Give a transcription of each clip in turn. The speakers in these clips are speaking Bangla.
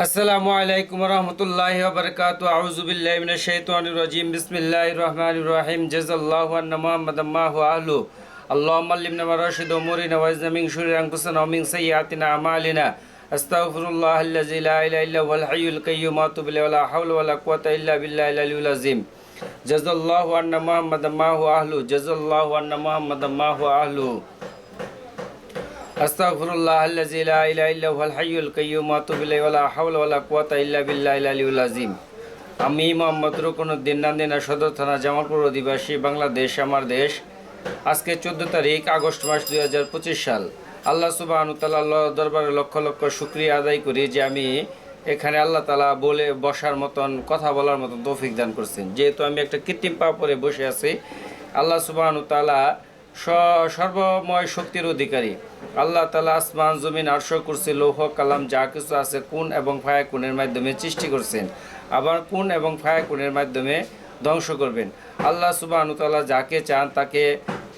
আসসালামু আলাইকুম রহমতুল্লাহি ওয়া বারাকাতুহু আউযু বিল্লাহি মিনাশ শাইতানির রাজিম বিসমিল্লাহির রহমানির রহিম জাযাল্লাহু আন্না মুহাম্মাদাম মা হুয়া আহলু আল্লাহুম্মা আল্লিমনা মা রাশিদ উমুরিনা ওয়া ইজনা মিন শুরুরি আনফুসিনা ওয়া মিন সাইয়্যাতিনা আমালিনা আস্তাগফিরুল্লাহাল্লাযী লা ইলাহা ইল্লা হুয়াল হাইয়ুল কাইয়্যুম ওয়া আতুবু ইলাইহি ওয়া লা হাওলা ওয়া লা কুওয়াতা ইল্লা বিল্লাহিল আলিয়্যিল আযীম জাযাল্লাহু আন্না মুহাম্মাদাম মা হুয়া আহলু জাযাল্লাহু আন্না মুহাম্মাদাম মা হুয়া আহলু আস্তাগফিরুল্লাহাল্লাযী লা ইলাহা ইল্লা হুয়াল হাইয়ুল কাইয়্যুম ওয়া আতুবু ইলাইহি ওয়া লা হাওলা ওয়া লা কুওয়াতা ইল্লা বিল্লাহিল আলিয়্যিল আযীম। আমি মোহাম্মদ রুকনুদ্দিন নান্দিনা সদর থানা জামালপুর অধিবাসী, বাংলাদেশ আমার দেশ। আজকে 14 তারিখ আগস্ট মাস 2025 সাল। আল্লাহ সুবহানাহু ওয়া তাআলা আল্লাহর দরবারে লক্ষ লক্ষ শুকরিয়া আদায় করি যে আমি এখানে আল্লাহ তাআলা বলে বসার মতন, কথা বলার মতন তৌফিক দান করছেন। যেহেতু আমি একটা কৃত্রিম পা পরে বসে আছি, আল্লাহ সুবহানাহু ওয়া তাআলা সর্বময় শক্তির অধিকারী। আল্লাহ তাআলা আসমান জমিন আরশ কুরসি লৌহ কালাম যা কিছু আছে কুন এবং ফায়াকুনের মাধ্যমে সৃষ্টি করছেন, আবার কুন এবং ফায়াকুনের মাধ্যমে ধ্বংস করবেন। আল্লাহ সুবহানাহু ওয়া তাআলা যাকে চান তাকে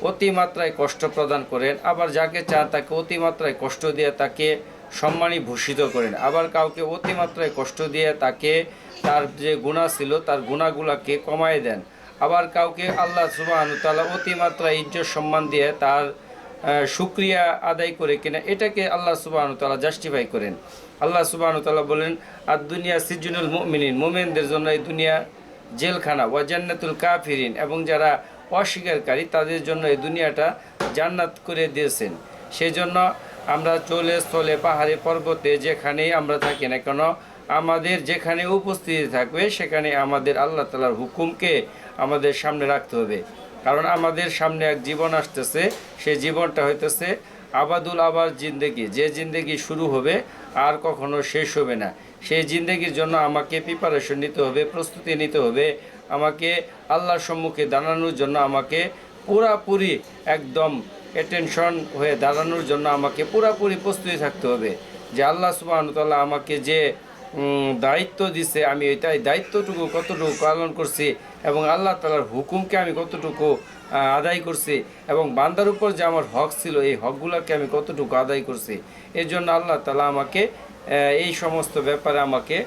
অতিমাত্রায় কষ্ট প্রদান করেন, আবার যাকে চান তাকে অতিমাত্রায় কষ্ট দিয়ে তাকে সম্মানী ভূষিত করেন, আবার কাউকে অতিমাত্রায় কষ্ট দিয়ে তাকে তার যে গুনাহ ছিল তার গুনাহগুলোকে কমায় দেন, আবার কাউকে আল্লাহ সুবহানাহু ওয়া তাআলা অতিমাত্রায় ইজ্জত সম্মান দিয়ে তার শুকরিয়া আদায় করে কিনা এটাকে আল্লাহ সুবহানাহু ওয়া তাআলা জাস্টিফাই করেন। আল্লাহ সুবহানাহু ওয়া তাআলা বলেন, আর দুনিয়া সিজনুল মুমিনিন, মুমিনদের জন্য এই দুনিয়া জেলখানা, ওয়া জান্নাতুল কাফিরিন, এবং যারা অস্বীকারী তাদের জন্য এই দুনিয়াটা জান্নাত করে দিয়েছেন। সেই জন্য আমরা চলে স্থলে পাহাড়ে পর্বতে যেখানেই আমরা থাকি না কেন, আমাদের যেখানে উপস্থিতি থাকবে সেখানে আমাদের আল্লাহ তাআলার হুকুমকে আমাদের সামনে রাখতে হবে। কারণ আমাদের সামনে এক জীবন আসতেছে, সেই জীবনটা হইতেছে আবাদুল আবার জিন্দেগি, যে জিন্দেগি শুরু হবে আর কখনো শেষ হবে না। সেই জিন্দেগির জন্য আমাকে প্রিপারেশন নিতে হবে, প্রস্তুতি নিতে হবে। আমাকে আল্লাহর সম্মুখে দাঁড়ানোর জন্য আমাকে পুরাপুরি একদম অ্যাটেনশন হয়ে দাঁড়ানোর জন্য আমাকে পুরাপুরি প্রস্তুতি থাকতে হবে যে আল্লাহ সুবহানাহু ওয়া তাআলা আমাকে যে দায়িত্ব দিছে আমি এটাই দায়িত্বটুকু কতটুকু পালন করছি এবং আল্লাহ তাআলার হুকুমকে আমি কতটুকু আদায় করছি এবং বান্দার উপর যে আমার হক ছিল এই হকগুলোকে আমি কতটুকু আদায় করছি। এর জন্য আল্লাহ তাআলা আমাকে এই সমস্ত ব্যাপারে আমাকে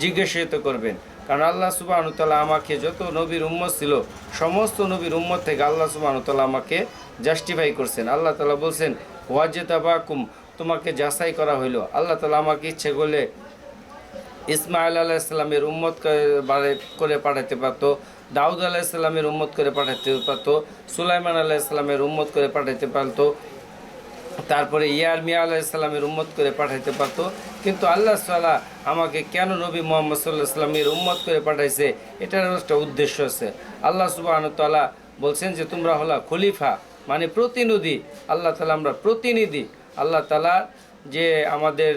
জিজ্ঞাসিত করবেন। কারণ আল্লাহ সুবহানাহু ওয়া তাআলা আমাকে যত নবীর উম্মত ছিল সমস্ত নবীর উম্মত থেকে আল্লাহ সুবহানাহু ওয়া তাআলা আমাকে জাস্টিফাই করছেন। আল্লাহ তাআলা বলছেন, ওয়াজতাবাকুম, তোমাকে যাচাই করা হইল। আল্লাহ তাআলা আমাকে ইচ্ছে করলে ইসমাইল আলাইহিস সালামের উম্মত করে পাঠাতে পারতো, দাউদ আলাইহিস সালামের উম্মত করে পাঠাতে পারতো, সুলাইমান আলাইহিস সালামের উম্মত করে পাঠাতে পারতো, তারপরে ইয়ারমিয়া আলাইহিস সালামের উম্মত করে পাঠাইতে পারতো। কিন্তু আল্লাহ তাআলা আমাকে কেন নবী মুহাম্মদ সাল্লাল্লাহু আলাইহি সাল্লামের উম্মত করে পাঠাইছে, এটার একটা উদ্দেশ্য আছে। আল্লাহ সুবহানাহু ওয়া তাআলা বলছেন যে তোমরা হলা খলিফা, মানে প্রতিনিধি। আল্লাহ তাআলা আমরা প্রতিনিধি। আল্লাহ তাআলা যে আমাদের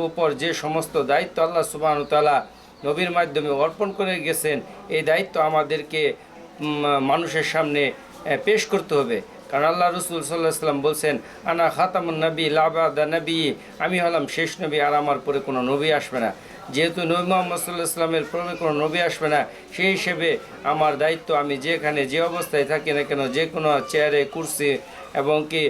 উপর যে সমস্ত দায়িত্ব আল্লাহ সুবহানাহু ওয়া তাআলা নবীর মাধ্যমে অর্পণ করে গেছেন, এই দায়িত্ব আমাদেরকে মানুষের সামনে পেশ করতে হবে। কারণ আল্লাহ রসুল সাল্লাল্লাহু আলাইহি ওয়াসাল্লাম বলছেন, আনা খাতামুন নবী লা বা'দা নবী, আমি হলাম শেষ নবী আর আমার পরে কোনো নবী আসবে না। যেহেতু নবী মুহাম্মদ সাল্লাল্লাহু আলাইহি ওয়াসাল্লামের পরে কোনো নবী আসবে না, সেই হিসেবে আমার দায়িত্ব আমি যেখানে যে অবস্থায় থাকি না কেন, যে কোনো চেয়ারে কুরসি এবং কি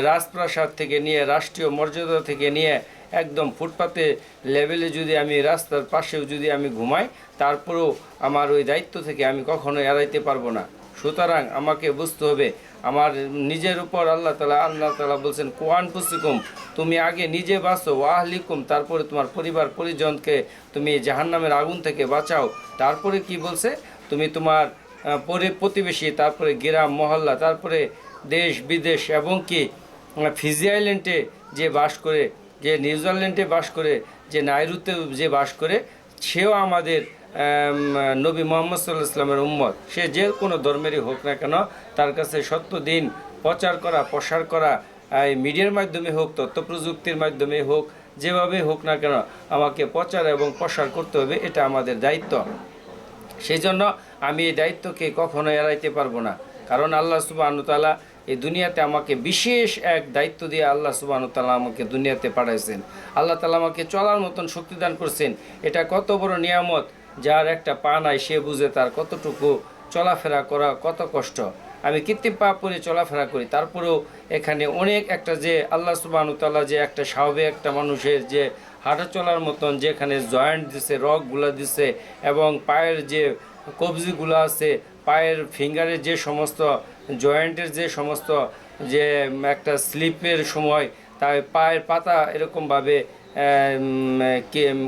রাজপ্রাসাদ থেকে নিয়ে রাষ্ট্রীয় মর্যাদা থেকে নিয়ে একদম ফুটপাতে লেভেলে যদি আমি রাস্তার পাশেও যদি আমি ঘুমাই, তারপরেও আমার ওই দায়িত্ব থেকে আমি কখনো এড়াইতে পারবো না। সুতরাং আমাকে বুঝতে হবে আমার নিজের উপর আল্লাহ তাআলা বলছেন, কোয়ান ফুসিকুম, তুমি আগে নিজে বাঁচো, ওয়াহলিকুম, তারপরে তোমার পরিবার পরিজনকে তুমি জাহান্নামের আগুন থেকে বাঁচাও। তারপরে কি বলছে, তুমি তোমার প্রতিবেশী, তারপরে গ্রাম মহল্লা, তারপরে দেশ বিদেশ এবং কি ফিজি আইল্যান্ডে যে বাস করে, যে নিউজিল্যান্ডে বাস করে, যে নাইরুতে যে বাস করে, সেও আমাদের নবী মুহাম্মদ সাল্লাল্লাহু আলাইহি ওয়াসাল্লামের উম্মত। সে যে কোনো ধর্মেরই হোক না কেন, তার কাছে সত্য দিন প্রচার করা, প্রসার করা, এই মিডিয়ার মাধ্যমে হোক, তথ্য প্রযুক্তির মাধ্যমে হোক, যেভাবে হোক না কেন আমাকে প্রচার এবং প্রসার করতে হবে, এটা আমাদের দায়িত্ব। সেই জন্য আমি এই দায়িত্বকে কখনো এড়াইতে পারবো না। কারণ আল্লাহ সুবহানাহু ওয়া তাআলা এই দুনিয়াতে আমাকে বিশেষ এক দায়িত্ব দিয়ে আল্লাহ সুবহানাহু ওয়া তাআলা আমাকে দুনিয়াতে পাঠাইছেন। আল্লাহ তাআলা আমাকে চলার মতন শক্তি দান করছেন। এটা কত বড় নিয়ামত, যার একটা পা নাই সে বুঝে তার কতটুকু চলাফেরা করা কত কষ্ট। আমি কৃত্রিম পা পরে চলাফেরা করি, তারপরেও এখানে অনেক একটা যে আল্লাহ সুবহানাহু ওয়া তাআলা যে একটা স্বাভাবিক একটা মানুষের যে হাঁটা চলার মতন যেখানে জয়েন্ট দিছে, রগগুলো দিছে, এবং পায়ের যে কবজিগুলো আছে, পায়ের ফিঙ্গারের যে সমস্ত জয়েন্টের যে সমস্ত যে একটা স্লিপের সময় তাই পায়ের পাতা এরকমভাবে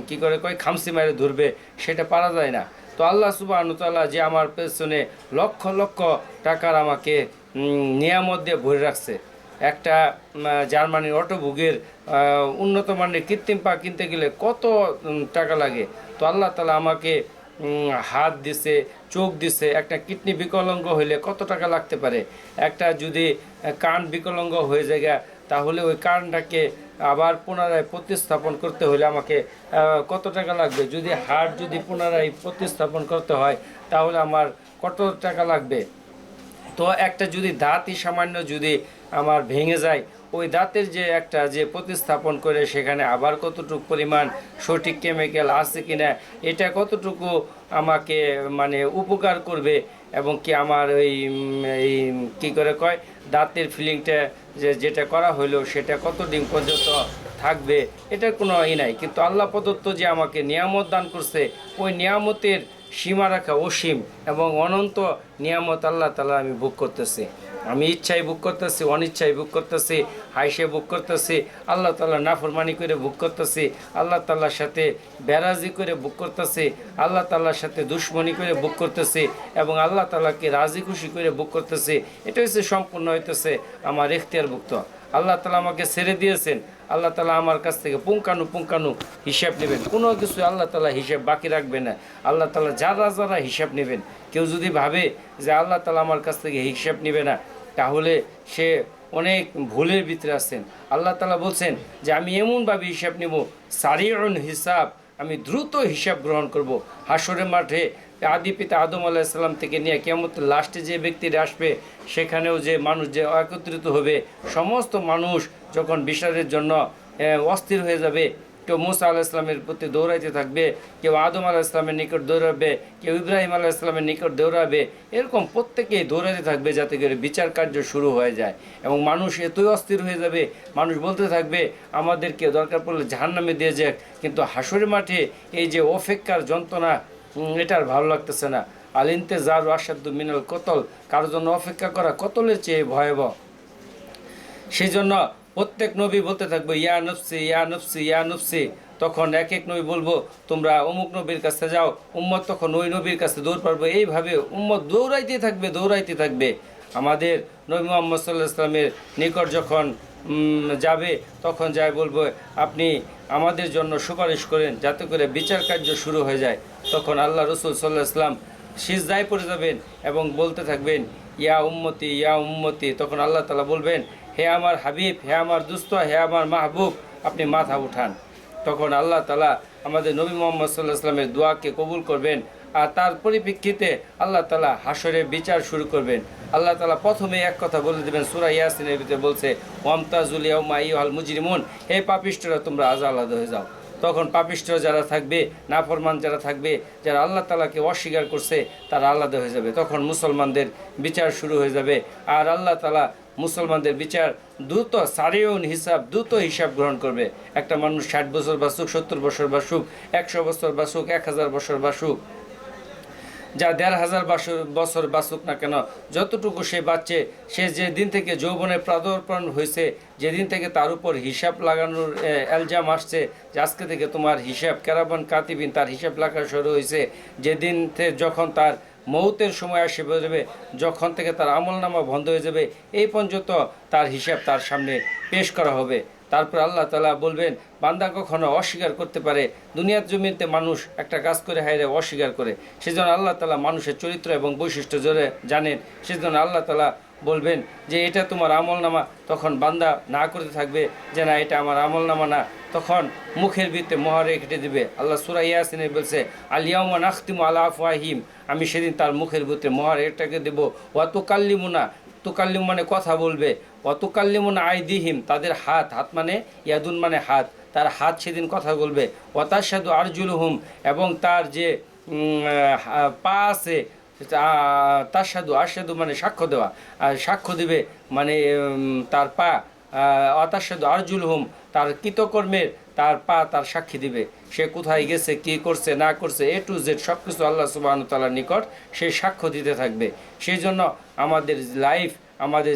কি করে কয় খামসি মারে ধরবে, সেটা পারা যায় না। তো আল্লাহ সুবহানাহু ওয়া তাআলা যে আমার পেছনে লক্ষ লক্ষ টাকার আমাকে নিয়ামত দিয়ে ভরে রাখছে। একটা জার্মানির অটোভোগের উন্নত মানের কৃত্রিম পা কিনতে গেলে কত টাকা লাগে। তো আল্লাহ তাআলা আমাকে হাত দিছে, চোখ দিছে। একটা কিডনি বিকলাঙ্গ হইলে কত টাকা লাগতে পারে, একটা যদি কান বিকলাঙ্গ হয়ে যায় তাহলে ওই কানটাকে আবার পুনরায় প্রতিস্থাপন করতে হলে আমাকে কত টাকা লাগবে, যদি হার্ট যদি পুনরায় প্রতিস্থাপন করতে হয় তাহলে আমার কত টাকা লাগবে। তো একটা যদি দাঁতই সামান্য যদি আমার ভেঙে যায়, ওই দাঁতের যে একটা যে প্রতিস্থাপন করে সেখানে আবার কতটুকু পরিমাণ সঠিক কেমিক্যাল আছে কিনা, এটা কতটুকু আমাকে মানে উপকার করবে, এবং কি আমার এই কী করে কয় দাঁতের ফিলিংটা যেটা করা হইলো সেটা কত দিন পর্যন্ত থাকবে, এটার কোনো নাই। কিন্তু আল্লাহ প্রদত্ত যে আমাকে নিয়ামত দান করছে, ওই নিয়ামতের সীমা রাখা অসীম এবং অনন্ত নিয়ামত আল্লাহ তাআলা আমি ভোগ করতেছি। আমি ইচ্ছায় ভোগ করতেছি, অনিচ্ছায় ভোগ করতেছি, হাইসে ভোগ করতেছি, আল্লাহ তাআলা নাফরমানি করে ভোগ করতেছি, আল্লাহ তাআলার সাথে বেরাজি করে ভোগ করতেছি, আল্লাহ তাআলার সাথে দুশ্মনী করে ভোগ করতেছি, এবং আল্লাহ তাআলাকে রাজি খুশি করে ভোগ করতেছি। এটা হচ্ছে সম্পূর্ণ হইতেছে আমার এখতিয়ারভুক্ত। আল্লাহ তাআলা আমাকে ছেড়ে দিয়েছেন, আল্লাহ তাআলা আমার কাছ থেকে পুঙ্খানু হিসাব নেবেন। কোনো কিছু আল্লাহ তাআলা হিসাব বাকি রাখবে না। আল্লাহ তাআলা যারা হিসাব নেবেন। কেউ যদি ভাবে যে আল্লাহ তাআলা আমার কাছ থেকে হিসাব নেবে না, তাহলে সে অনেক ভুলের ভিতরে আছেন। আল্লাহ তাআলা বলছেন যে আমি এমনভাবে হিসাব নেব, সারিউন হিসাব, আমি দ্রুত হিসাব গ্রহণ করব। হাসরের মাঠে আদি পিতা আদম আলাইহিস সালাম থেকে নিয়ে কিয়ামতের লাস্টে যে ব্যক্তিরা আসবে, সেখানেও যে মানুষ যে একত্রিত হবে, সমস্ত মানুষ যখন বিচারের জন্য অস্থির হয়ে যাবে, কেউ মুসা আলাইহিস সালামের প্রতি দৌড়াইতে থাকবে, কেউ আদম আলাইহিস সালামের নিকট দৌড়াবে, কেউ ইব্রাহিম আলাইহিস সালামের নিকট দৌড়াবে, এরকম প্রত্যেকেই দৌড়াতে থাকবে যাতে করে বিচার কার্য শুরু হয়ে যায়। এবং মানুষ এতই অস্থির হয়ে যাবে, মানুষ বলতে থাকবে আমাদেরকে দরকার পড়লে জাহান্নামে দিয়ে যাক। কিন্তু হাসরের মাঠে এই যে অপেক্ষার যন্ত্রণা, এটা আর ভালো লাগতেছে না। আলিনতে যার আসাদু মিনাল কতল, কারোর জন্য অপেক্ষা করা কতলের চেয়ে ভয়াবহ। সেই জন্য প্রত্যেক নবী বলতে থাকবে ইয়া নফসি ইয়া নফসি ইয়া নফসি। তখন এক এক নবী বলবো তোমরা অমুক নবীর কাছে যাও, উম্মত তখন ওই নবীর কাছে দৌড় পারবে। এইভাবে উম্মত দৌড়াইতে থাকবে। আমাদের নবী মুহাম্মদ সাল্লাল্লাহু আলাইহি ওয়াসাল্লামের নিকট যখন যাবে, তখন যাই বলবো আপনি আমাদের জন্য সুপারিশ করেন যাতে করে বিচার কার্য শুরু হয়ে যায়। তখন আল্লাহ রসুল সাল্লাল্লাহু আলাইহি ওয়াসাল্লাম সিজদায় পড়ে যাবেন এবং বলতে থাকবেন ইয়া উম্মতি ইয়া উম্মতি। তখন আল্লাহ তাআলা বলবেন হে আমার হাবিব, হে আমার দুস্ত, হে আমার মাহবুব, আপনি মাথা উঠান। তখন আল্লাহ তাআলা আমাদের নবী মুহাম্মদ সাল্লাল্লাহু আলাইহি ওয়াসাল্লামের দোয়াকে কবুল করবেন, আর তার পরিপ্রেক্ষিতে আল্লাহ তাআলা হাসরে বিচার শুরু করবেন। আল্লাহ তাআলা প্রথমে এক কথা বলে দেবেন, সূরা ইয়াসিনের ভিতরে বলছে ওয়ামতাজুল ইয়াউমা আইয়ুহাল মুজরিমুন, হে পাপিষ্ঠরা তোমরা আজ আলাদা হয়ে যাও। তখন পাপিষ্ঠ যারা থাকবে, নাফরমান যারা থাকবে, যারা আল্লাহ তাআলাকে অস্বীকার করছে, তারা আলাদা হয়ে যাবে। তখন মুসলমানদের বিচার শুরু হয়ে যাবে। আর আল্লাহ তাআলা মুসলমানদের বিচার দ্রুত সারিউন হিসাব, দ্রুত হিসাব গ্রহণ করবে। একটা মানুষ 60 বছর বাসুক, 70 বছর বাসুক, 100 বছর বাসুক, 1000 বছর বাসুক, যা 1500 বছর বাঁচুক না কেন, যতটুকু সে বাঁচছে, সে যে দিন থেকে যৌবনে প্রাদর্পণ হয়েছে, যেদিন থেকে তার উপর হিসাব লাগানোর এলজাম আসছে যে আজকে থেকে তোমার হিসাব কেরামান কাতিবিন, তার হিসাব লাগা শুরু হয়েছে, যেদিন থেকে যখন তার মৌতের সময় আসে যাবে, যখন থেকে তার আমলনামা বন্ধ হয়ে যাবে, এই পর্যন্ত তার হিসাব তার সামনে পেশ করা হবে। তারপর আল্লাহ তাআলা বলবেন বান্দা কখনো অস্বীকার করতে পারে। দুনিয়ার জমিতে মানুষ একটা কাজ করে হায়রে অস্বীকার করে, সেজন্য আল্লাহ তাআলা মানুষের চরিত্র এবং বৈশিষ্ট্য জোরে জানেন। সেজন্য আল্লাহ তাআলা বলবেন যে এটা তোমার আমলনামা। তখন বান্দা না করতে থাকবে যে না এটা আমার আমলনামা না, তখন মুখের ভিতরে মোহরে কেটে দিবে। আল্লাহ সূরা ইয়াসিনে বলছে আল ইয়াউমা নাখতিমু আলা আফওয়াহিম, আমি সেদিন তার মুখের ভিতরে মোহর এটাকে দেবো। ওয়া তুকাল্লিমুনা, তুকাল্লিম মানে কথা বলবে, অতুকাল্লিমুনা আইদিহিম, তাদের হাত, হাত মানে ইয়াদুন মানে হাত, তার হাত সেদিন কথা বলবে। ওয়াতাশহাদু আরজুলুহুম, এবং তার যে পা আছে, তাসাদু, আসাদু মানে সাক্ষ্য দেওয়া, আর সাক্ষ্য দিবে মানে তার পা, অতাসাদু আরজুল হুম, তার কৃতকর্মের তার পা তার সাক্ষী দিবে, সে কোথায় গেছে, কি করছে না করছে, এ টু জেড সব কিছু আল্লাহ সুবহানাহু ওয়া তাআলার নিকট সে সাক্ষ্য দিতে থাকবে। সেই জন্য আমাদের লাইফ, আমাদের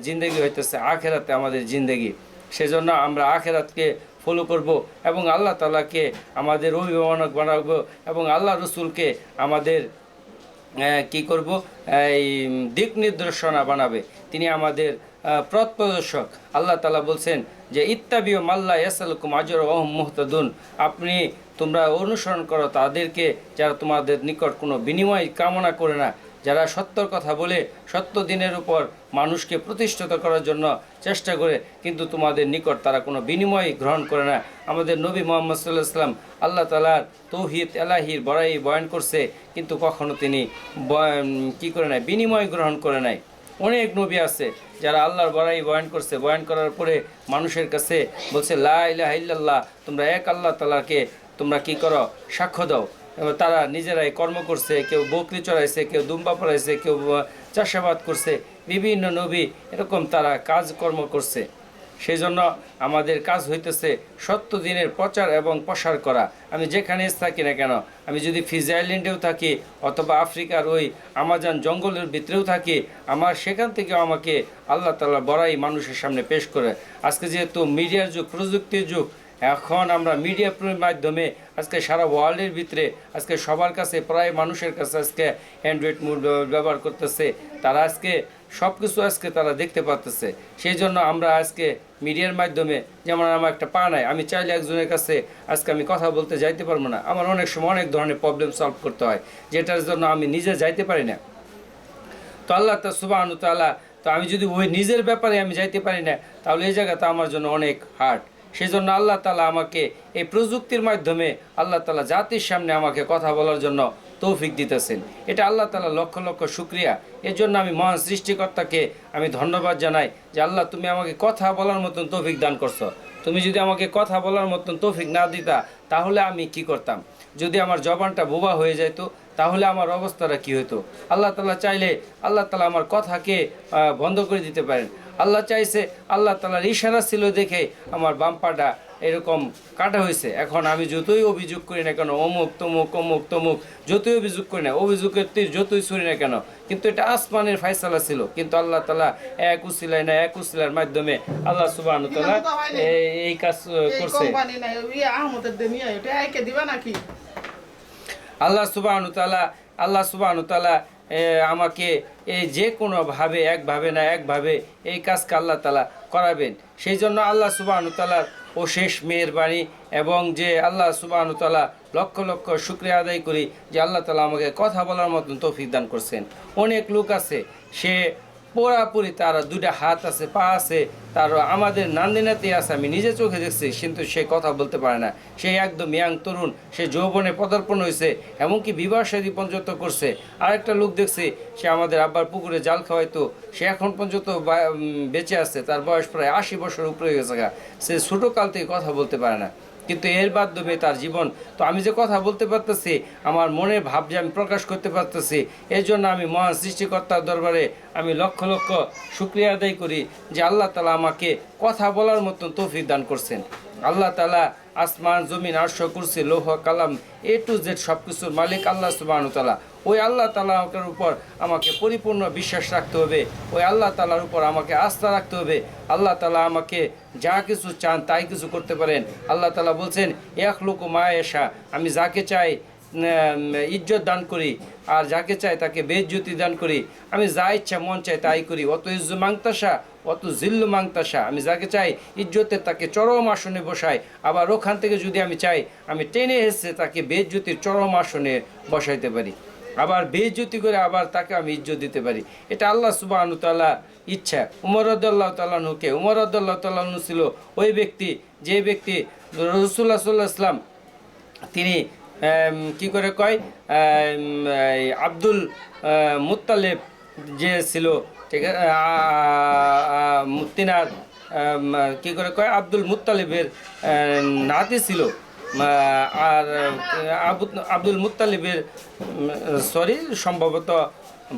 জিন্দেগি হইতেছে আখেরাতে আমাদের জিন্দেগি। সেজন্য আমরা আখেরাতকে ফলো করব এবং আল্লাহ তাআলাকে আমাদের অভিভাবক বানাবো এবং আল্লাহ রসুলকে আমাদের কি করব, এই দিক নির্দেশনা বানাবে, তিনি আমাদের পথ প্রদর্শক। আল্লাহ তাআলা বলছেন যে ইত্তাবিউ মাল্লা ইয়াসালুকুম আজর ওহুম মুহতাদুন, আপনি তোমরা অনুসরণ করো তাদেরকে যারা তোমাদের নিকট কোনো বিনিময় কামনা করে না, যারা সত্যর কথা বলে সত্য দিনের উপর মানুষকে প্রতিষ্ঠিত করার জন্য চেষ্টা করে, কিন্তু তোমাদের নিকট তারা কোনো বিনিময় গ্রহণ করে না। আমাদের নবী মুহাম্মদ সাল্লাল্লাহু আলাইহি ওয়াসাল্লাম আল্লাহ তাআলার তৌহিদ এলাহির বড়াই বয়ান করছে, কিন্তু কখনো তিনি কি করে নাই, বিনিময় গ্রহণ করে নাই। অনেক নবী আছে যারা আল্লাহর বড়াই বয়ান করছে, বয়ান করার পরে মানুষের কাছে বলছে লা ইলাহা ইল্লাল্লাহ, তোমরা এক আল্লাহ তাআলাকে তোমরা কি করো, সাক্ষ্য দাও। এবার তারা নিজেরাই কর্ম করছে, কেউ বকরি চড়াইছে, কেউ দুম্বা পড়াইছে, কেউ চাষাবাদ করছে, বিভিন্ন নবী এরকম তারা কাজকর্ম করছে। সেই জন্য আমাদের কাজ হইতেছে সত্য দিনের প্রচার এবং প্রসার করা। আমি যেখানে থাকি না কেন, আমি যদি ফিজি আইল্যান্ডেও থাকি অথবা আফ্রিকার ওই আমাজন জঙ্গলের ভিতরেও থাকি, আমার সেখান থেকেও আমাকে আল্লাহ তাআলা বড়াই মানুষের সামনে পেশ করে। আজকে যেহেতু মিডিয়ার যুগ, প্রযুক্তির যুগ, এখন আমরা মিডিয়ার মাধ্যমে আজকে সারা ওয়ার্ল্ডের ভিতরে আজকে সবার কাছে, প্রায় মানুষের কাছে আজকে অ্যান্ড্রয়েড মোবাইল ব্যবহার করতেছে, তারা আজকে সব কিছু আজকে তারা দেখতে পাচ্ছে। সেই জন্য আমরা আজকে মিডিয়ার মাধ্যমে, যেমন আমার একটা পা নাই, আমি চাইলে একজনের কাছে আজকে আমি কথা বলতে যাইতে পারবো না, আমার অনেক সময় অনেক ধরনের প্রবলেম সলভ করতে হয়, যেটার জন্য আমি নিজে যাইতে পারি না। তো আল্লাহ সুবহানাহু ওয়া তাআলা, তো আমি যদি ওই নিজের ব্যাপারে আমি যাইতে পারি না, তাহলে এই জায়গাটা আমার জন্য অনেক হার্ড। সেই জন্য আল্লাহ তাআলা আমাকে এই প্রযুক্তির মাধ্যমে আল্লাহ তাআলা জাতির সামনে আমাকে কথা বলার জন্য তৌফিক দিতেছেন। এটা আল্লাহ তাআলা লক্ষ লক্ষ শুকরিয়া। এর জন্য আমি মহান সৃষ্টিকর্তাকে আমি ধন্যবাদ জানাই যে আল্লাহ, তুমি আমাকে কথা বলার মতন তৌফিক দান করছো। তুমি যদি আমাকে কথা বলার মতন তৌফিক না দিতা, তাহলে আমি কি করতাম? যদি আমার জবানটা বোবা হয়ে যেত, তাহলে আমার অবস্থাটা কী হতো? আল্লাহ তাআলা চাইলে আল্লাহ তাআলা আমার কথাকে বন্ধ করে দিতে পারেন। আল্লাহ চাইছে, আল্লাহ তাআলার ইশারা ছিল দেখে আমার বাম পাটা এরকম কাটা হয়েছে। এখন আমি যতই অভিযোগ করি না কেন, অমুক তমুক অমুক তমুক যতই অভিযোগ করি না, অভিযোগের তীর যতই ছুরি না কেন, কিন্তু এটা আসমানের ফায়সালা ছিল। কিন্তু আল্লাহ তাআলা এক উসিলায় না, এক উসিলার মাধ্যমে আল্লাহ সুবহানাহু ওয়া তাআলা এই কাজ করছে। আল্লাহ সুবহানাহু ওয়া তাআলা আমাকে এই যে কোনোভাবে, একভাবে না একভাবে এই কাজকে আল্লাহ তাআলা করাবেন। সেই জন্য আল্লাহ সুবহানাহু ওয়া তাআলার অশেষ মেহেরবানি এবং যে আল্লাহ সুবহানাহু ওয়া তাআলা লক্ষ লক্ষ শুকরিয়া আদায় করি যে আল্লাহ তাআলা আমাকে কথা বলার মতন তৌফিক দান করছেন। অনেক লোক আছে, সে পুরাপুরি তার দুইটা হাত আছে, পা আছে, তার আমাদের নান্দিনাতে আছে, আমি নিজে চোখে দেখছি, কিন্তু সে কথা বলতে পারে না। সে একদম ইয়াং তরুণ, সে যৌবনে পদার্পণ হয়েছে, এমনকি বিবাহ শাদী পর্যন্ত করছে। আরেকটা লোক দেখছি, সে আমাদের আব্বার পুকুরে জাল খাওয়াইতো, সে এখন পর্যন্ত বেঁচে আছে, তার বয়স প্রায় 80 বছর উপরে গেছে, সে ছোটোকাল থেকে কথা বলতে পারে না, কিন্তু এর মাধ্যমে তার জীবন। তো আমি যে কথা বলতে পারতেছি, আমার মনের ভাব যে আমি প্রকাশ করতে পারতেছি, এই জন্য আমি মহান সৃষ্টিকর্তার দরবারে আমি লক্ষ লক্ষ শুকরিয়া আদায় করি যে আল্লাহ তাআলা আমাকে কথা বলার মতন তৌফিক দান করছেন। আল্লাহ তাআলা আসমান, জমিন, আরশ, কুরসি, লৌহ, কালাম, এ টু জেড সব কিছুর মালিক আল্লাহ সুবহানাহু ওয়া তাআলা। ওই আল্লাহ তাআলার উপর আমাকে পরিপূর্ণ বিশ্বাস রাখতে হবে, ওই আল্লাহ তাআলার উপর আমাকে আস্থা রাখতে হবে। আল্লাহ তাআলা আমাকে যা কিছু চান তাই কিছু করতে পারেন। আল্লাহ তাআলা বলছেন ইয়াখলুকু মা ইয়াশা, আমি যাকে চাই ইজ্জত দান করি, আর যাকে চাই তাকে বেইজ্জতি দান করি। আমি যা ইচ্ছা মন চাই তাই করি। অত ইজ্জু মাংতাসা অত জিল্লু মাংতাসা, আমি যাকে চাই ইজ্জতের তাকে চরম আসনে বসাই, আবার ওখান থেকে যদি আমি চাই আমি টেনে এসে তাকে বেইজ্জতির চরম আসনে বসাইতে পারি, আবার বেইজ্জতি করে আবার তাকে আমি ইজ্জত দিতে পারি। এটা আল্লাহ সুবহানাহু ওয়া তাআলা ইচ্ছা। উমর রাদিয়াল্লাহু তাআলা আনহুকে, উমর রাদিয়াল্লাহু তাআলা আনহু ছিল ওই ব্যক্তি, যে ব্যক্তি রাসূলুল্লাহ সাল্লাল্লাহু আলাইহি ওয়াসাল্লাম তিনি কি করে কয়, আব্দুল মুত্তালিব যে ছিল, ঠিক আছে, তিনার কি করে কয়, আব্দুল মুত্তালিবের নাতি ছিল। আর আব্দুল মুত্তালিবের সরি সম্ভবত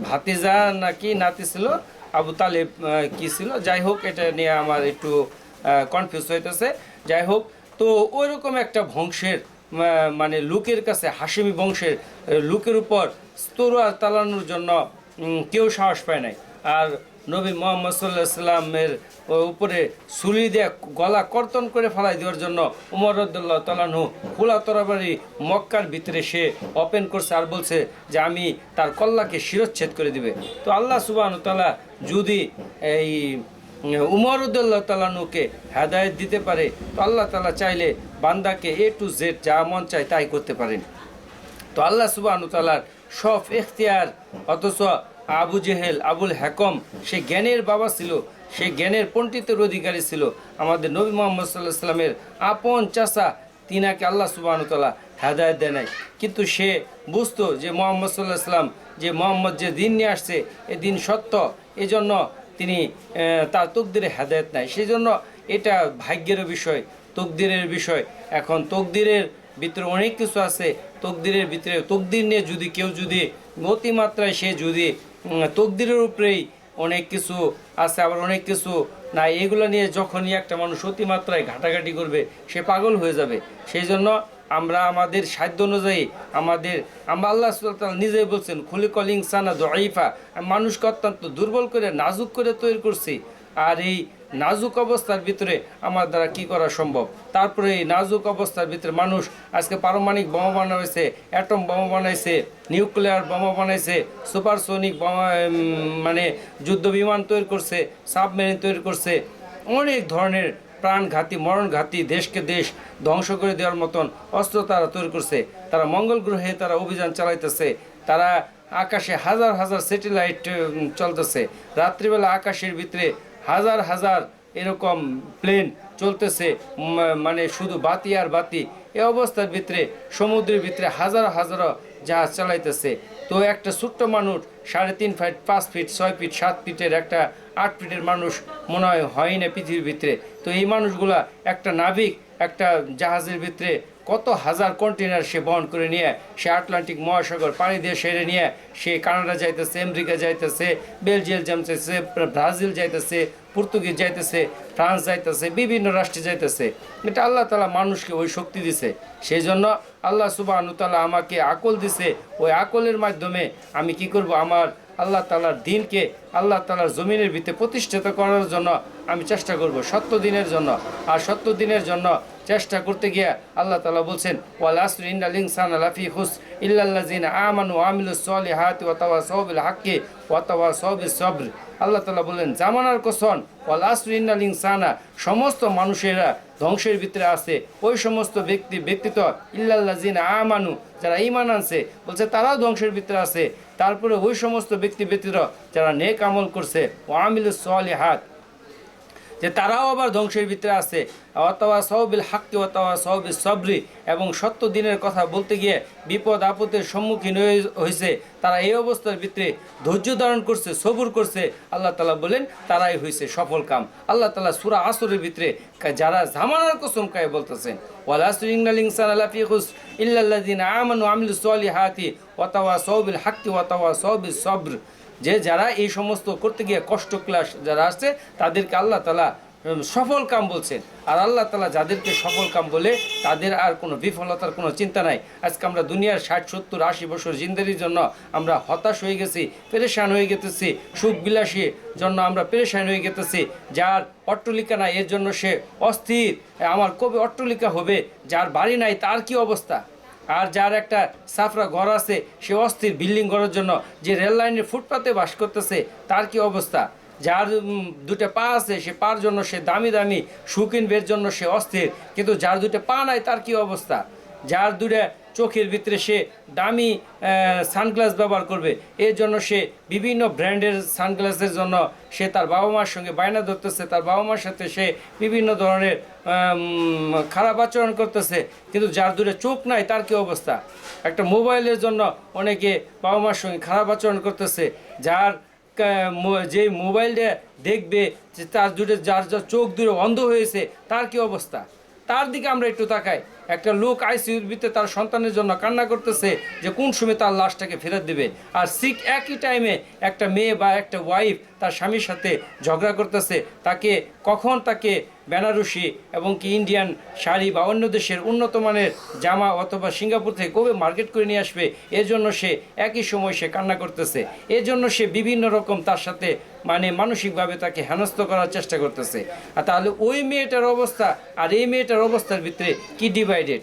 ভাতিজা নাকি নাতি ছিল, আবু তালেব কি ছিল, যাই হোক এটা নিয়ে আমার একটু কনফিউজ হইতেছে। যাই হোক, তো ওইরকম একটা বংশের মানে লোকের কাছে, হাশেমি বংশের লোকের উপর তলোয়ার চালানোর জন্য কেউ সাহস পায় নাই। আর নবী মোহাম্মদ সাল্লাল্লাহু আলাইহি সাল্লামের উপরে ছুরি দিয়ে গলা কর্তন করে ফেলাই দেওয়ার জন্য উমর রাদিয়াল্লাহু তাআলা আনহু খোলা তরবারি মক্কার ভিতরে সে ওপেন করছে আর বলছে যে আমি তার কল্লাকে শিরচ্ছেদ করে দিবে। তো আল্লাহ সুবহানাহু ওয়া তাআলা যদি এই উমর রাদিয়াল্লাহু তাআলা আনহুকে হেদায়েত দিতে পারে, তো আল্লাহ তাআলা চাইলে বান্দাকে A to Z যা মন চায় তাই করতে পারেন। তো আল্লাহ সুবহানাহু ওয়া তাআলার সব এখতিয়ার, অথচ আবু জেহেল, আবুল হাকম সে জ্ঞানের বাবা ছিল, সে জ্ঞানের পণ্ডিতের অধিকারী ছিল। আমাদের নবী মুহাম্মদ সাল্লাল্লাহু আলাইহি সাল্লামের আপন চাচা, তিনাকে আল্লাহ সুবহানাহু ওয়া তাআলা হেদায়েত দেয় নাই। কিন্তু সে বুঝতো যে মুহাম্মদ সাল্লাল্লাহু আলাইহি সাল্লাম, যে মুহাম্মদ যে দিন নিয়ে আসছে এ দিন সত্য, এজন্য তিনি তার তকদিরে হেদায়েত নাই। সেই জন্য এটা ভাগ্যের বিষয়, তকদিরের বিষয়। এখন তকদিরের ভিতরে অনেক কিছু আছে, তকদিরের ভিতরে তকদির নিয়ে যদি কেউ যদি অতিমাত্রায় সে যদি তকদিরের উপরেই অনেক কিছু আছে, আবার অনেক কিছু না, এগুলো নিয়ে যখনই একটা মানুষ অতিমাত্রায় ঘাটাঘাটি করবে সে পাগল হয়ে যাবে। সেই জন্য আমরা আমাদের সাধ্য অনুযায়ী আমরা আল্লাহ সুবহানাহু ওয়া তাআলা নিজেই বলছেন খুলিকাল ইনসানা দাঈফা, মানুষকে অত্যন্ত দুর্বল করে নাজুক করে তৈরি করছি। আর এই নাজুক অবস্থার ভিতরে আমার দ্বারা কি করা সম্ভব? তারপরে এই নাজুক অবস্থার ভিতরে মানুষ আজকে পারমাণবিক বোমা বানাইছে, অ্যাটম বোমা বানাইছে, নিউক্লিয়ার বোমা বানাইছে, সুপারসোনিক বোমা মানে যুদ্ধ বিমান তৈরি করছে, সাবমেরিন তৈরি করছে, অনেক ধরনের প্রাণঘাতী, মরণঘাতী, দেশকে দেশ ধ্বংস করে দেওয়ার মতন অস্ত্র তারা তৈরি করছে। তারা মঙ্গল গ্রহে তারা অভিযান চালাইতেছে, তারা আকাশে হাজার হাজার স্যাটেলাইট চলতেছে, রাত্রিবেলা আকাশের ভিতরে হাজার হাজার এরকম প্লেন চলতেছে, মানে শুধু বাতি আর বাতি। এই অবস্থার ভিতরে সমুদ্রের ভিতরে হাজার হাজার জাহাজ চালাইতেছে। তো একটা ছোট্ট মানুষ 3.5 ফিট, 5 ফিট, 6 ফিট, 7 ফিটের, একটা 8 ফিটের মানুষ মনে হয় না পৃথিবীর ভিতরে। তো এই মানুষগুলা একটা নাবিক একটা জাহাজের ভিতরে কত হাজার কন্টেনার সে বহন করে নিয়ে সে আটলান্টিক মহাসাগর পাড়ি দিয়ে সেরে নিয়ে সে কানাডা যাইতেছে, আমেরিকা যাইতেছে, বেলজিয়াম যাইতেছে, ব্রাজিল যাইতেছে, পর্তুগিজ যাইতেছে, ফ্রান্স যাইতেছে, বিভিন্ন রাষ্ট্রে যাইতেছে। এটা আল্লাহ তাআলা মানুষকে ওই শক্তি দিছে। সেই জন্য আল্লাহ সুবহানাহু ওয়া তাআলা আমাকে আকল দিছে, ওই আকলের মাধ্যমে আমি কি করব, আমার আল্লাহ তাআলার দ্বীনকে আল্লাহ তাআলার জমিনের ভিতরে প্রতিষ্ঠিত করার জন্য আমি চেষ্টা করব, সত্য দিনের জন্য। আর সত্য দিনের জন্য চেষ্টা করতে গিয়ে আল্লাহ তাআলা বলছেন ওয়াল আসরি ইন্নাল ইনসানা লাফি খুসর ইল্লাল্লাযিনা আমানু ওয়া আমিলুস সলিহাতি ওয়া তাওয়াসাউ বিল হাক্কি ওয়া তাওয়াসাউ বিস সবর। আল্লাহ তাআলা বলেন জামানার কসম, ওয়াল আসরি ইন্নাল ইনসানা, সমস্ত মানুষেরা ধ্বংসের ভিতরে আছে। ওই সমস্ত ব্যক্তিত্ব ইল্লাল্লাযিনা আমানু, যারা ঈমান আনছে, বলছে তারাও ধ্বংসের ভিতরে আছে। তারপরে ওই সমস্ত ব্যক্তিত্ব যারা নেক আমল করছে, ওয়া আমিলুস সলিহাত, যে তারাও আবার ধ্বংসের ভিতরে আছে। ওয়াতাওয়াসাউ বিল হাক্কি ওয়াতাওয়াসাউ বিস সবরি, এবং সত্য দিনের কথা বলতে গিয়ে বিপদ আপদের সম্মুখীন হয়েছে, তারা এই অবস্থার ভিতরে ধৈর্য ধারণ করছে, সবুর করছে। আল্লাহ তাআলা বলেন তারাই হয়েছে সফল কাম। আল্লাহ তাআলা সূরা আসরের ভিতরে যারা জামানার কসম খায় বলতেছেন ওয়াল আসরি ইন্নাল ইনসানা লাফি খুসর ইল্লাল্লাযিনা আমানু ওয়া আমিলুস সলিহাতি ওয়াতাওয়াসাউ বিল হাক্কি ওয়াতাওয়াসাউ বিস সবর, যে যারা এই সমস্ত করতে গিয়ে কষ্ট ক্লাস যারা আসছে তাদেরকে আল্লাহ তাআলা সফল কাম বলছেন। আর আল্লাহ তাআলা যাদেরকে সফল কাম বলে তাদের আর কোনো বিফলতার কোনো চিন্তা নাই। আজকে আমরা দুনিয়ার 60, 70, 80 বছর জিন্দেগির জন্য আমরা হতাশ হয়ে গেছি, পেরেশান হয়ে গেতেছি, সুখ বিলাসীর জন্য আমরা পেরেশান হয়ে গেতেছি। যার অট্টালিকা নাই এর জন্য সে অস্থির, আমার কবে অট্টালিকা হবে। যার বাড়ি নাই তার কি অবস্থা। আর যার একটা সাফরা ঘর আছে সে অস্থির বিল্ডিং করার জন্য। যে রেল লাইনের ফুটপাতে বাস করতেছে তার কি অবস্থা। যার 2টা পা আছে সে পার জন্য সে দামি দামি শু কিনবের জন্য সে অস্থির, কিন্তু যার 2টা পা নাই তার কি অবস্থা। যার 2টা চোখের ভিতরে সে দামি সানগ্লাস ব্যবহার করবে, এর জন্য সে বিভিন্ন ব্র্যান্ডের সানগ্লাসের জন্য সে তার বাবা মার সঙ্গে বায়না ধরতেছে, তার বাবা মার সাথে সে বিভিন্ন ধরনের খারাপ আচরণ করতেছে। কিন্তু যার 2টা চোখ নাই তার কি অবস্থা। একটা মোবাইলের জন্য অনেকে বাবা মার সঙ্গে খারাপ আচরণ করতেছে। যার যে মোবাইলটা দেখবে যে তার যার চোখ 2 অন্ধ হয়েছে তার কি অবস্থা। তার দিকে আমরা একটু তাকাই। একটা লোক আইসিইউর ভিতরে তার সন্তানের জন্য কান্না করতেছে যে কোন সময় তার লাশটাকে ফেরত দিবে, আর ঠিক একই টাইমে একটা মেয়ে বা একটা ওয়াইফ তার স্বামীর সাথে ঝগড়া করতেছে তাকে কখন তাকে বেনারসি এবং কি ইন্ডিয়ান শাড়ি বা অন্য দেশের উন্নত মানের জামা অথবা সিঙ্গাপুর থেকে কবে মার্কেট করে নিয়ে আসবে, এর জন্য সে একই সময় সে কান্না করতেছে। এর জন্য সে বিভিন্ন রকম তার সাথে মানে মানসিকভাবে তাকে হেনস্থ করার চেষ্টা করতেছে। আর তাহলে ওই মেয়েটার অবস্থা আর এই মেয়েটার অবস্থার ভিতরে কি ডিভাইডেড?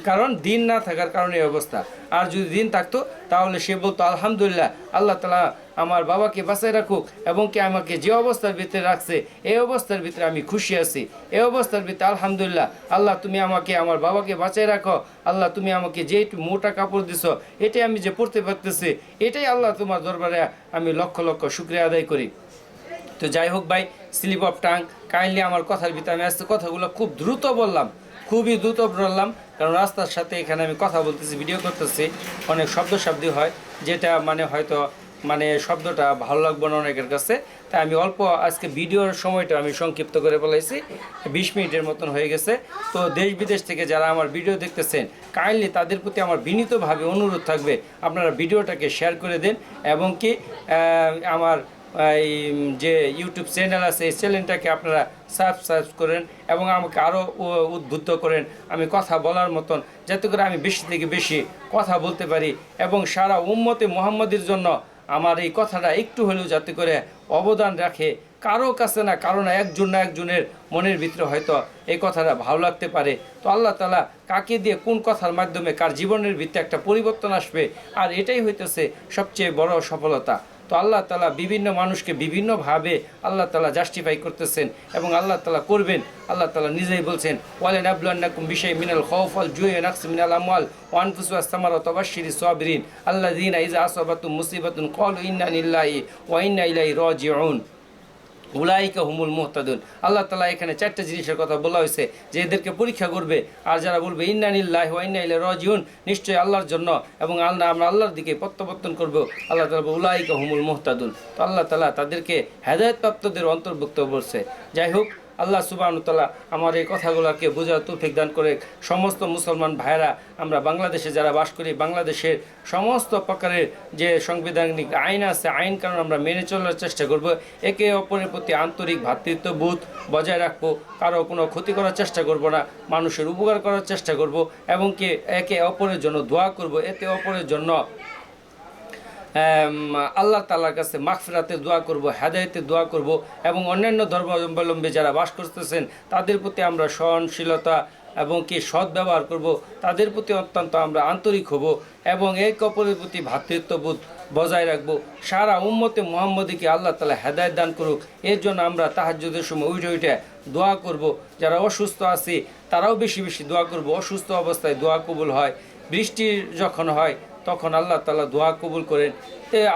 কারণ দিন না থাকার কারণে এই অবস্থা। আর যদি দিন থাকতো তাহলে সে বলতো আলহামদুলিল্লাহ, আল্লাহ তাআলা আমার বাবাকে বাঁচায় রাখুক এবং কি আমাকে যে অবস্থার ভিতরে রাখছে এই অবস্থার ভিতরে আমি খুশি আছি, এই অবস্থার ভিতরে আলহামদুলিল্লাহ আল্লাহ তুমি আমাকে আমার বাবাকে বাঁচায় রাখো, আল্লাহ তুমি আমাকে যে একটু মোটা কাপড় দিছো এটাই আমি যে পরতে পারতেছি, এটাই আল্লাহ তোমার দরবারে আমি লক্ষ লক্ষ শুকরিয়া আদায় করি। তো যাই হোক ভাই, স্লিপ অফ টাং, কাইন্ডলি আমার কথার ভিতরে আমি আজকে কথাগুলো খুব দ্রুত বললাম, খুবই দ্রুত বললাম, কারণ রাস্তার সাথে এখানে আমি কথা বলতেছি, ভিডিও করতেছি, অনেক শব্দ হয় যেটা মানে হয়তো মানে শব্দটা ভালো লাগবে না অনেকের কাছে। তাই আমি অল্প আজকে ভিডিওর সময়টা আমি সংক্ষিপ্ত করে বলেছি, 20 মিনিটের মতন হয়ে গেছে। তো দেশ বিদেশ থেকে যারা আমার ভিডিও দেখতেছেন কাইন্ডলি তাদের প্রতি আমার বিনীতভাবে অনুরোধ থাকবে আপনারা ভিডিওটাকে শেয়ার করে দেন এবং কি আমার এই যে ইউটিউব চ্যানেল আছে এই চ্যানেলটাকে আপনারা সাবস্ক্রাইব করেন এবং আমাকে আরও উদ্বুদ্ধ করেন আমি কথা বলার মতন, যাতে করে আমি বেশি থেকে বেশি কথা বলতে পারি এবং সারা উম্মতে মুহাম্মাদের জন্য আমার এই কথাটা একটু হলেও যাতে করে অবদান রাখে। কারো কাছে না কারো না একজনের মনের ভিতরে হয়তো এই কথাটা ভালো লাগতে পারে। তো আল্লাহ তাআলা কাকে দিয়ে কোন কথার মাধ্যমে কার জীবনের ভিতরে একটা পরিবর্তন আসবে, আর এটাই হইতেছে সবচেয়ে বড় সফলতা। তো আল্লাহ তাআলা বিভিন্ন মানুষকে বিভিন্নভাবে আল্লাহ তাআলা জাস্টিফাই করতেছেন এবং আল্লাহ তাআলা করবেন। আল্লাহ তাআলা নিজেই বলছেন ওয়ালানাবলুওয়ান্নাকুম বিশাইইন মিনাল খাউফি ওয়াল জুই ওয়া নাকসিন মিনাল আমওয়াল ওয়া আনফুসি ওয়াস সামারাতি ওয়া বাশশিরিস সাবিরিন আল্লাযীনা ইযা আসাবাতুহুম মুসিবাতুন ক্বালু ইন্না লিল্লাহি ওয়া ইন্না ইলাইহি রাজিউন উলাইকা হুমুল মুহতাদুন। আল্লাহ তাআলা এখানে 4টা জিনিসের কথা বলা হয়েছে যে এদেরকে পরীক্ষা করবে, আর যারা বলবে ইন্না লিল্লাহি ওয়া ইন্না ইলাইহি রাজিউন, নিশ্চয়ই আল্লাহর জন্য এবং আমরা আল্লাহর দিকে প্রত্যাবর্তন করব, আল্লাহ তাআলা বলে উলাইকা হুমুল মুহতাদুন। তো আল্লাহ তাআলা তাদেরকে হেদায়েতপ্রাপ্তদের অন্তর্ভুক্ত বলছে। যাই হোক, আল্লাহ সুবহানাহু ওয়া তাআলা আমার এই কথাগুলোকে বোঝার তৌফিক দান করে সমস্ত মুসলমান ভাইরা আমরা বাংলাদেশে যারা বাস করি বাংলাদেশের সমস্ত প্রকারের যে সাংবিধানিক আইন আছে আইন কানুন আমরা মেনে চলার চেষ্টা করব, একে অপরের প্রতি আন্তরিক ভ্রাতৃত্ববোধ বজায় রাখবো, কারো কোনো ক্ষতি করার চেষ্টা করব না, মানুষের উপকার করার চেষ্টা করব এবং কি একে অপরের জন্য দোয়া করব, একে অপরের জন্য আল্লাহ তাআলার কাছে মাগফিরাতের দোয়া করব, হেদায়েতের দোয়া করব এবং অন্যান্য ধর্মাবলম্বী যারা বাস করতেছেন তাদের প্রতি আমরা সহনশীলতা এবং কি সৎ ব্যবহার করব, তাদের প্রতি অত্যন্ত আমরা আন্তরিক হব এবং এক অপরের প্রতি ভ্রাতৃত্ববোধ বজায় রাখবো। সারা উম্মতে মুহাম্মদীকে আল্লাহ তাআলা হেদায়েত দান করুক, এর জন্য আমরা তাহাজ্জুদের সময় উঠে দোয়া করব। যারা অসুস্থ আছে তারাও বেশি বেশি দোয়া করব, অসুস্থ অবস্থায় দোয়া কবুল হয়, বৃষ্টি যখন হয় তখন আল্লাহ তাআলা দোয়া কবুল করেন।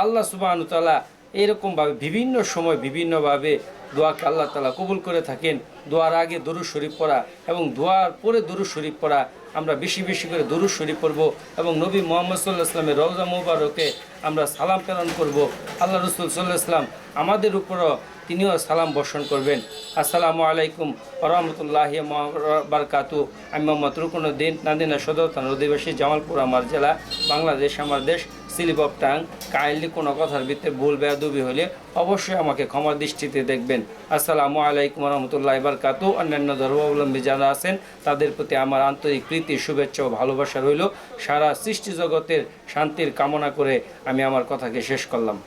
আল্লাহ সুবহানাহু ওয়া তাআলা এরকমভাবে বিভিন্ন সময় বিভিন্নভাবে দোয়াকে আল্লাহ তাআলা কবুল করে থাকেন। দোয়ার আগে দরুদ শরীফ পড়া এবং দোয়ার পরে দরুদ শরীফ পড়া, আমরা বেশি বেশি করে দরুদ শরীফ পড়ব এবং নবী মুহাম্মদ সাল্লাল্লাহু আলাইহি ওয়াসাল্লামের রওজা মুবারকে আমরা সালাম প্রেরণ করব। আল্লাহ রাসূল সাল্লাল্লাহু আলাইহি ওয়াসাল্লাম আমাদের উপরও তিনিও সালাম বর্ষণ করবেন। আসসালামু আলাইকুম ওয়া রাহমাতুল্লাহি ওয়া বারাকাতুহু। আমি মোহাম্মদ রুকনুদ্দিন, নাদিনা সদর থানার অধিবাসী, জামালপুর আমার জেলা, বাংলাদেশ আমার দেশ, স্লিপ অফ টাং। কাইন্ডলি কোনো কথার ভিতরে ভুল বেয়াদবি হলে অবশ্যই আমাকে ক্ষমার দৃষ্টিতে দেখবেন। আসসালামু আলাইকুম ওয়া রাহমাতুল্লাহি ওয়া বারাকাতুহু। অন্যান্য ধর্মাবলম্বী যারা আছেন তাদের প্রতি আমার আন্তরিক প্রীতি, শুভেচ্ছা ও ভালোবাসা রইল। সারা সৃষ্টি জগতের শান্তির কামনা করে আমি আমার কথাকে শেষ করলাম।